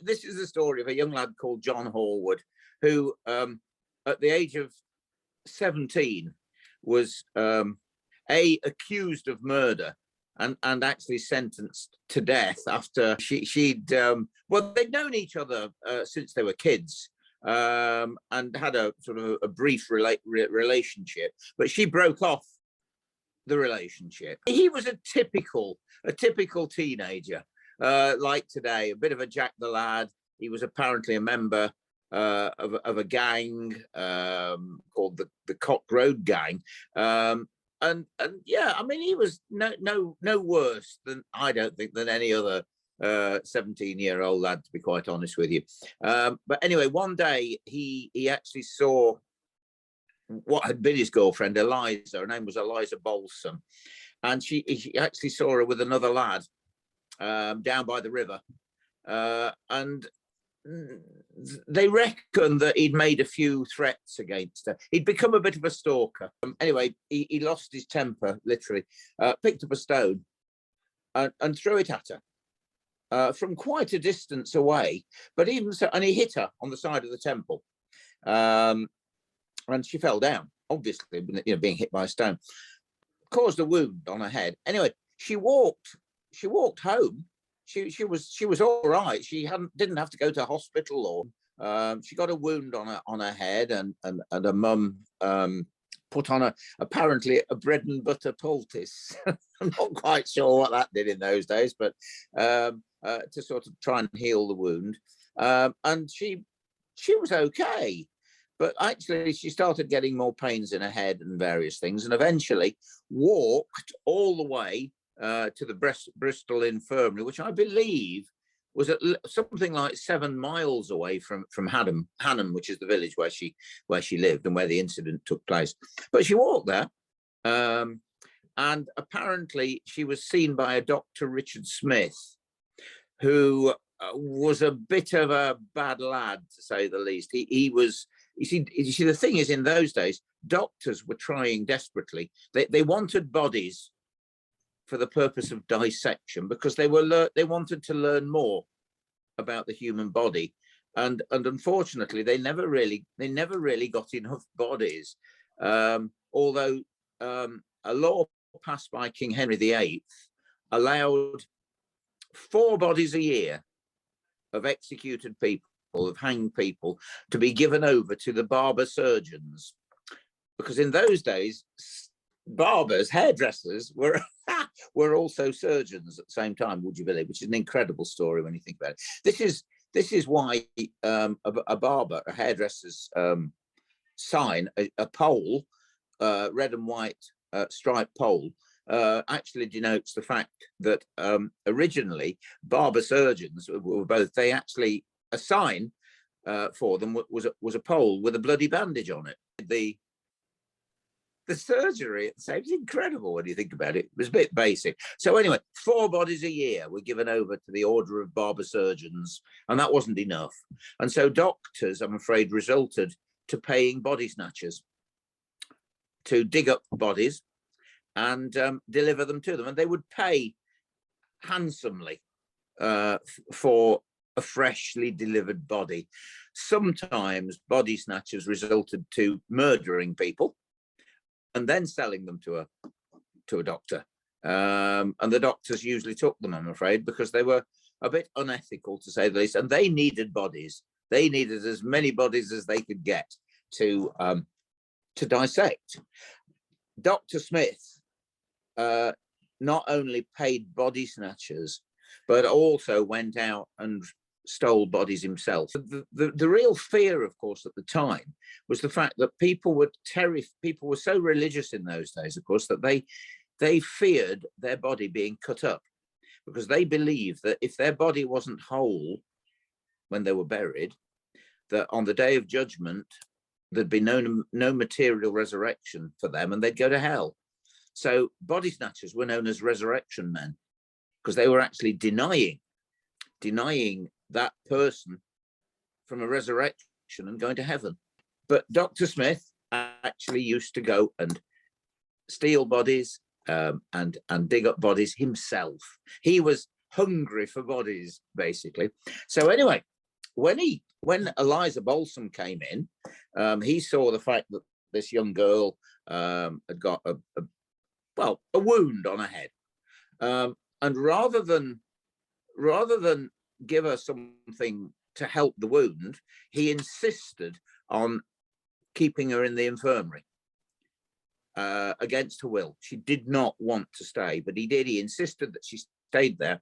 This is the story of a young lad called John Horwood, who, at the age of 17, was accused of murder and actually sentenced to death after she'd well, they'd known each other since they were kids, and had a sort of a brief relationship, but she broke off the relationship. He was a typical teenager, like today, a bit of a Jack the Lad. He was apparently a member of a gang called the Cock Road Gang, and yeah, I mean, he was no worse than, I don't think, than any other 17-year-old lad, to be quite honest with you. But anyway, one day he actually saw what had been his girlfriend, Eliza. Her name was Eliza Balsam, and he actually saw her with another lad down by the river, and they reckon that he'd made a few threats against her. He'd become a bit of a stalker. Anyway, he lost his temper, literally, picked up a stone and threw it at her from quite a distance away. But even so, and he hit her on the side of the temple, and she fell down, obviously, being hit by a stone. Caused a wound on her head. Anyway, she walked home. She was all right. She didn't have to go to hospital, or she got a wound on her head, and her mum put on apparently a bread and butter poultice. I'm not quite sure what that did in those days, but to sort of try and heal the wound. And she was okay, but actually she started getting more pains in her head and various things, and eventually walked all the way to the Bristol Infirmary, which I believe was at something like 7 miles away from Hannam, which is the village where she lived and where the incident took place. But she walked there, and apparently she was seen by a Dr. Richard Smith, who was a bit of a bad lad, to say the least. He was. You see, the thing is, in those days, doctors were trying desperately. They wanted bodies for the purpose of dissection, because they wanted to learn more about the human body, and unfortunately they never really got enough bodies. Although a law passed by King Henry VIII allowed 4 bodies a year of executed people, of hanged people, to be given over to the barber surgeons, because in those days barbers, hairdressers were also surgeons at the same time, would you believe? Which is an incredible story when you think about it. This is why a barber, a hairdresser's sign, a pole, red and white striped pole, actually denotes the fact that originally barber surgeons were both. They actually, a sign for them was a pole with a bloody bandage on it. The surgery at the same, it's incredible when you think about it. It was a bit basic. So anyway, 4 bodies a year were given over to the order of barber surgeons, and that wasn't enough. And so doctors, I'm afraid, resorted to paying body snatchers to dig up bodies and deliver them to them. And they would pay handsomely for a freshly delivered body. Sometimes body snatchers resulted to murdering people and then selling them to a doctor. And the doctors usually took them, I'm afraid, because they were a bit unethical, to say the least. And they needed bodies. They needed as many bodies as they could get to dissect. Dr. Smith not only paid body snatchers, but also went out and stole bodies himself. The real fear, of course, at the time was the fact that people were so religious in those days, of course, that they feared their body being cut up, because they believed that if their body wasn't whole when they were buried, that on the day of judgment there'd be no material resurrection for them, and they'd go to hell. So body snatchers were known as resurrection men, because they were actually denying that person from a resurrection and going to heaven. But Dr. Smith actually used to go and steal bodies and dig up bodies himself. He was hungry for bodies, basically. So anyway, when Eliza Balsam came in, he saw the fact that this young girl had got a wound on her head, and rather than give her something to help the wound, he insisted on keeping her in the infirmary against her will. She did not want to stay, but he did. He insisted that she stayed there.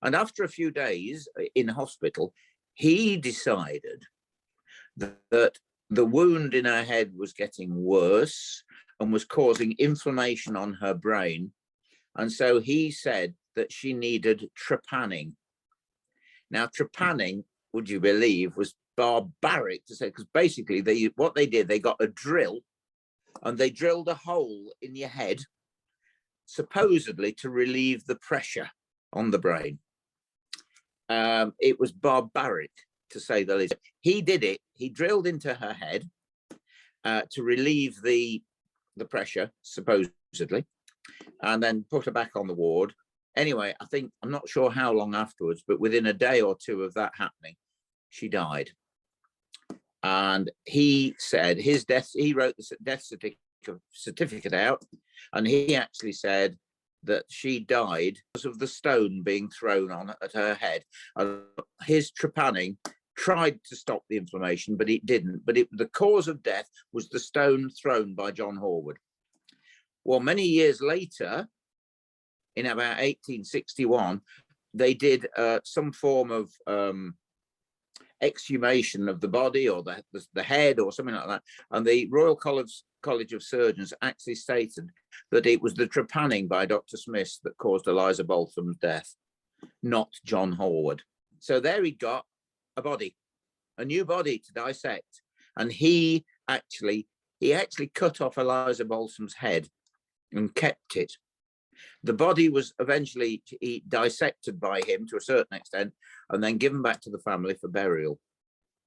And after a few days in hospital, he decided that the wound in her head was getting worse and was causing inflammation on her brain. And so he said that she needed trepanning. Now, trepanning, would you believe, was barbaric to say, because basically what they did, they got a drill and they drilled a hole in your head, supposedly to relieve the pressure on the brain. It was barbaric, to say the least. He did it. He drilled into her head to relieve the pressure, supposedly, and then put her back on the ward. Anyway, I'm not sure how long afterwards, but within a day or two of that happening, she died. And he said he wrote the death certificate out, and he actually said that she died because of the stone being thrown at her head. His trepanning tried to stop the inflammation, but it didn't. But the cause of death was the stone thrown by John Horwood. Well, many years later, in about 1861, they did some form of exhumation of the body or the head or something like that. And the Royal College of Surgeons actually stated that it was the trepanning by Dr. Smith that caused Eliza Balsam's death, not John Horwood. So there he got a new body to dissect. And he actually cut off Eliza Balsam's head and kept it. The body was eventually dissected by him to a certain extent and then given back to the family for burial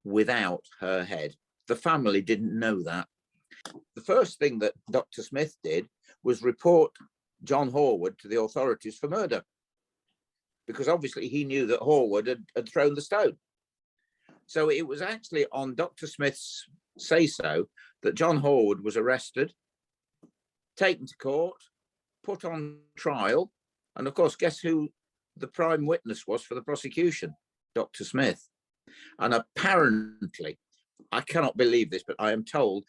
without her head. The family didn't know that. The first thing that Dr. Smith did was report John Horwood to the authorities for murder, because obviously he knew that Horwood had thrown the stone. So it was actually on Dr. Smith's say-so that John Horwood was arrested, taken to court, put on trial, and of course, guess who the prime witness was for the prosecution? Dr. Smith. And apparently, I cannot believe this, but I am told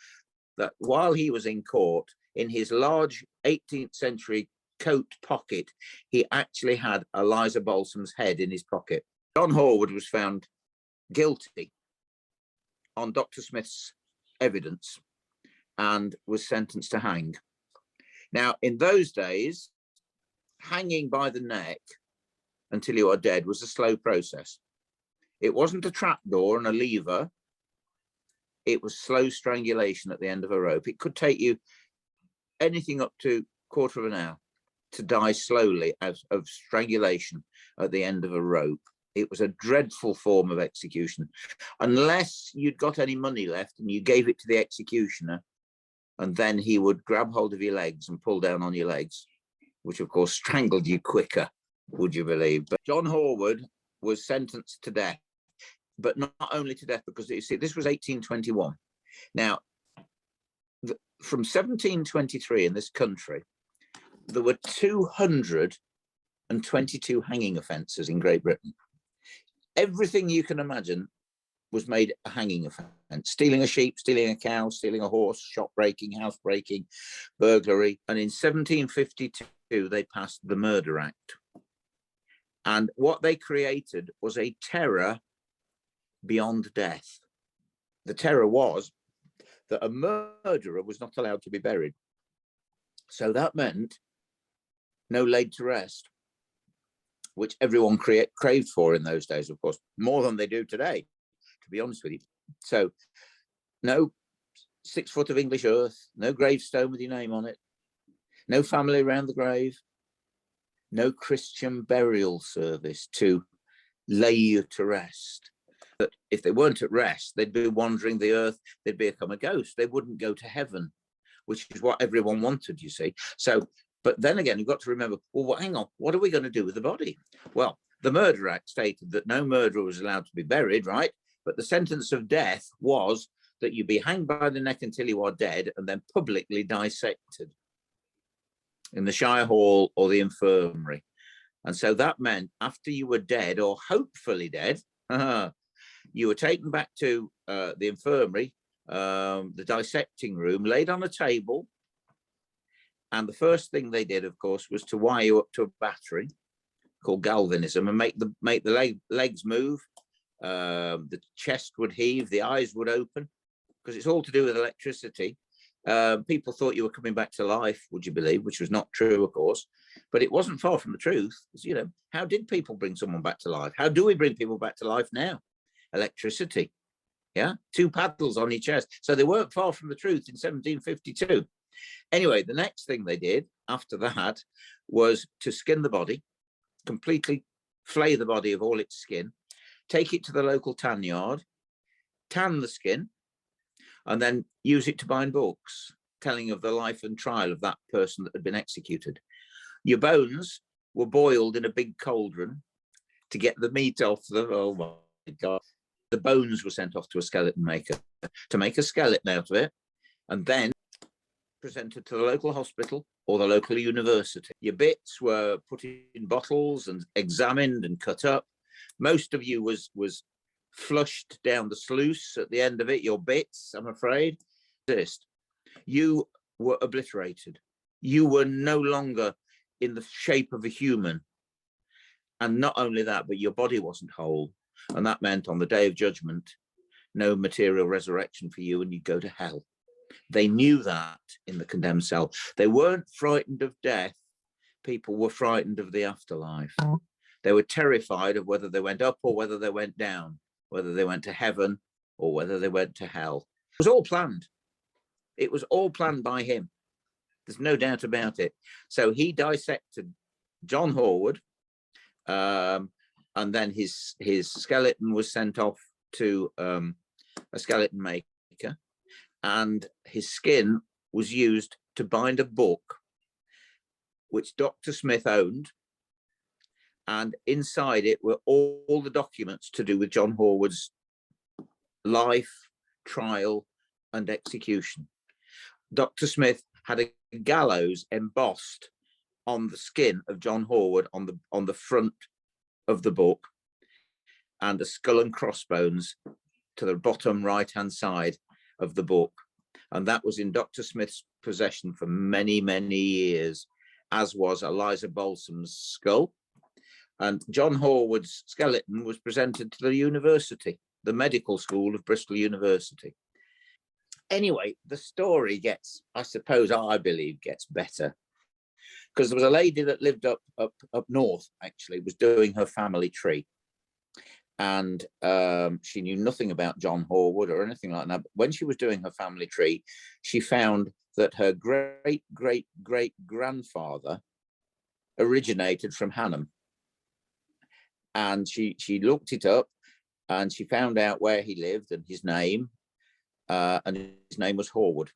that while he was in court, in his large 18th century coat pocket, he actually had Eliza Balsam's head in his pocket. John Horwood was found guilty on Dr. Smith's evidence and was sentenced to hang. Now, in those days, hanging by the neck until you are dead was a slow process. It wasn't a trapdoor and a lever. It was slow strangulation at the end of a rope. It could take you anything up to a quarter of an hour to die slowly out of strangulation at the end of a rope. It was a dreadful form of execution. Unless you'd got any money left and you gave it to the executioner, and then he would grab hold of your legs and pull down on your legs, which of course strangled you quicker, would you believe? But John Horwood was sentenced to death, but not only to death, because you see, this was 1821. Now, from 1723 in this country, there were 222 hanging offences in Great Britain. Everything you can imagine was made a hanging offence. Stealing a sheep, stealing a cow, stealing a horse, shop breaking, house breaking, burglary. And in 1752, they passed the Murder Act. And what they created was a terror beyond death. The terror was that a murderer was not allowed to be buried. So that meant no laid to rest, which everyone craved for in those days, of course, more than they do today, to be honest with you. So no 6 foot of English earth, no gravestone with your name on it, no family around the grave, no Christian burial service to lay you to rest. But if they weren't at rest, they'd be wandering the earth, they'd become a ghost. They wouldn't go to heaven, which is what everyone wanted, you see. So, but then again, you've got to remember, well, hang on, what are we going to do with the body? Well, The Murder Act stated that no murderer was allowed to be buried, right? But the sentence of death was that you be hanged by the neck until you are dead and then publicly dissected in the Shire Hall or the infirmary. And so that meant after you were dead, or hopefully dead, you were taken back to the infirmary, the dissecting room, laid on a table. And the first thing they did, of course, was to wire you up to a battery called galvanism and make the legs move. The chest would heave, the eyes would open, because it's all to do with electricity. People thought you were coming back to life, would you believe, which was not true, of course, but it wasn't far from the truth. You know, how did people bring someone back to life? How do we bring people back to life now? Electricity, yeah, 2 paddles on each chest. So they weren't far from the truth in 1752. Anyway, the next thing they did after that was to skin the body, completely flay the body of all its skin, take it to the local tan yard, tan the skin, and then use it to bind books telling of the life and trial of that person that had been executed. Your bones were boiled in a big cauldron to get the meat off them. Oh my God. The bones were sent off to a skeleton maker to make a skeleton out of it, and then presented to the local hospital or the local university. Your bits were put in bottles and examined and cut up. Most of you was flushed down the sluice at the end of it. Your bits, I'm afraid, you were obliterated. You were no longer in the shape of a human. And not only that, but your body wasn't whole. And that meant on the day of judgment, no material resurrection for you, and you'd go to hell. They knew that in the condemned cell. They weren't frightened of death. People were frightened of the afterlife. They were terrified of whether they went up or whether they went down, whether they went to heaven or whether they went to hell. It was all planned. It was all planned by him. There's no doubt about it. So he dissected John Horwood, and then his skeleton was sent off to a skeleton maker, and his skin was used to bind a book which Dr. Smith owned, and inside it were all the documents to do with John Horwood's life, trial, and execution. Dr. Smith had a gallows embossed on the skin of John Horwood on the front of the book, and a skull and crossbones to the bottom right-hand side of the book. And that was in Dr. Smith's possession for many, many years, as was Eliza Balsam's skull. And John Horwood's skeleton was presented to the university, the medical school of Bristol University. Anyway, the story gets, I suppose, I believe, gets better. Because there was a lady that lived up north, actually, was doing her family tree. And she knew nothing about John Horwood or anything like that. But when she was doing her family tree, she found that her great-great-great-grandfather originated from Hannam. And she looked it up, and she found out where he lived and his name was Horwood.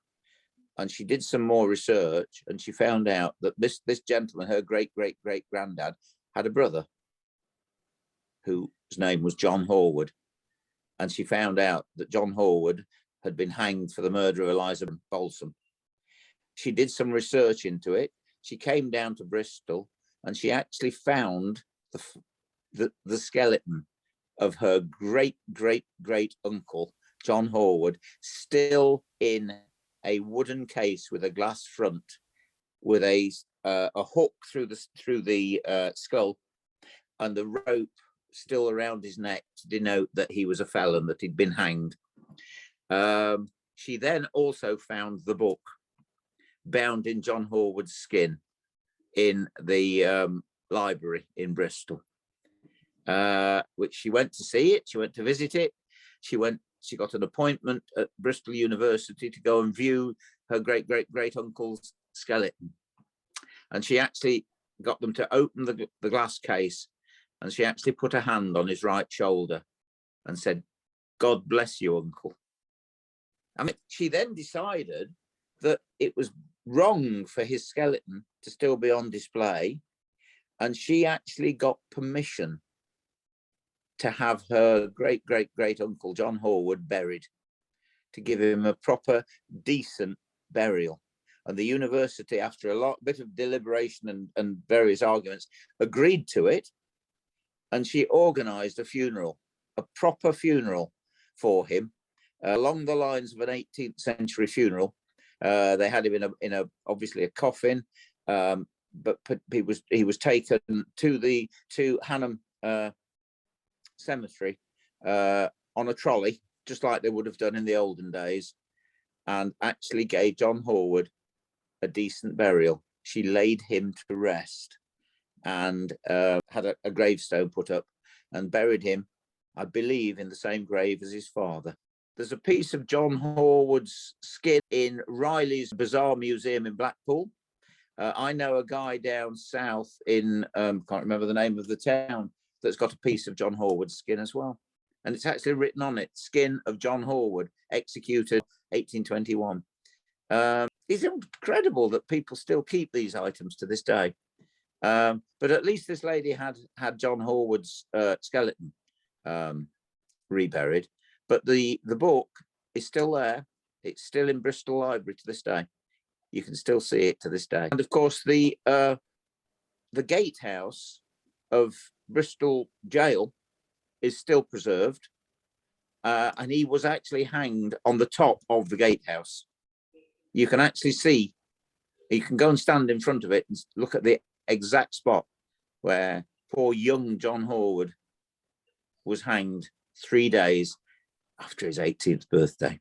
And she did some more research, and she found out that this gentleman, her great-great-great-granddad, had a brother whose name was John Horwood. And she found out that John Horwood had been hanged for the murder of Eliza Balsam. She did some research into it. She came down to Bristol, and she actually found the skeleton of her great-great-great-uncle, John Horwood, still in a wooden case with a glass front, with a hook through the skull, and the rope still around his neck to denote that he was a felon, that he'd been hanged. She then also found the book bound in John Horwood's skin in the library in Bristol, which she went to see it. She went to visit it. She got an appointment at Bristol University to go and view her great-great-great-uncle's skeleton. And she actually got them to open the glass case, and she actually put a hand on his right shoulder and said, "God bless you, uncle." I mean, she then decided that it was wrong for his skeleton to still be on display, and she actually got permission to have her great uncle John Horwood buried, to give him a proper, decent burial. And the university, after a bit of deliberation and various arguments, agreed to it. And she organised a funeral, a proper funeral for him, along the lines of an 18th century funeral. They had him in a obviously a coffin, but he was taken to Hanham Cemetery on a trolley, just like they would have done in the olden days, and actually gave John Horwood a decent burial. She laid him to rest and had a gravestone put up and buried him, I believe, in the same grave as his father. There's a piece of John Horwood's skin in Riley's Bazaar Museum in Blackpool. I know a guy down south in, can't remember the name of the town, that's got a piece of John Horwood's skin as well. And it's actually written on it, skin of John Horwood, executed 1821. It's incredible that people still keep these items to this day. But at least this lady had John Horwood's skeleton reburied. But the book is still there. It's still in Bristol Library to this day. You can still see it to this day. And of course, the gatehouse of Bristol Jail is still preserved. And he was actually hanged on the top of the gatehouse. You can actually see, you can go and stand in front of it and look at the exact spot where poor young John Horwood was hanged 3 days after his 18th birthday.